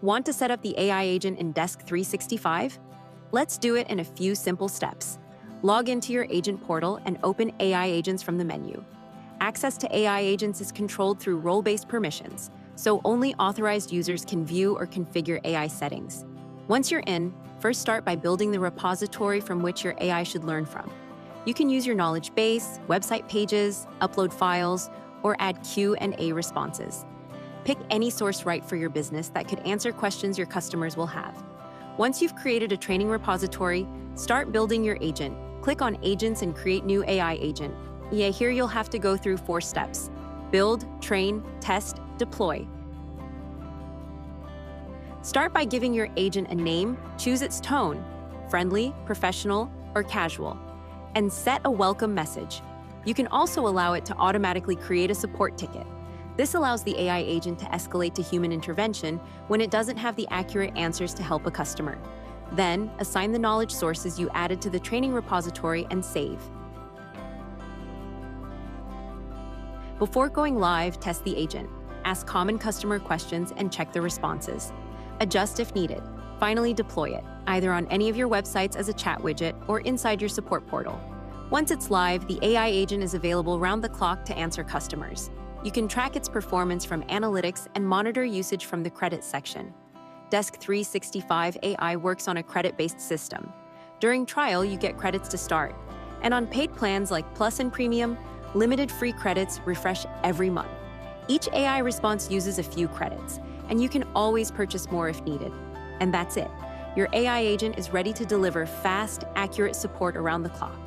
Want to set up the AI agent in Desk365? Let's do it in a few simple steps. Log into your agent portal and open AI agents from the menu. Access to AI agents is controlled through role-based permissions, so only authorized users can view or configure AI settings. Once you're in, first start by building the repository from which your AI should learn from. You can use your knowledge base, website pages, upload files, or add Q&A responses. Pick any source right for your business that could answer questions your customers will have. Once you've created a training repository, start building your agent. Click on Agents and create new AI agent. Here you'll have to go through 4 steps: build, train, test, deploy. Start by giving your agent a name, choose its tone, friendly, professional, or casual, and set a welcome message. You can also allow it to automatically create a support ticket. This allows the AI agent to escalate to human intervention when it doesn't have the accurate answers to help a customer. Then, assign the knowledge sources you added to the training repository and save. Before going live, test the agent. Ask common customer questions and check the responses. Adjust if needed. Finally, deploy it, either on any of your websites as a chat widget or inside your support portal. Once it's live, the AI agent is available round the clock to answer customers. You can track its performance from analytics and monitor usage from the credits section. Desk365 AI works on a credit-based system. During trial, you get credits to start. And on paid plans like Plus and Premium, limited free credits refresh every month. Each AI response uses a few credits, and you can always purchase more if needed. And that's it. Your AI agent is ready to deliver fast, accurate support around the clock.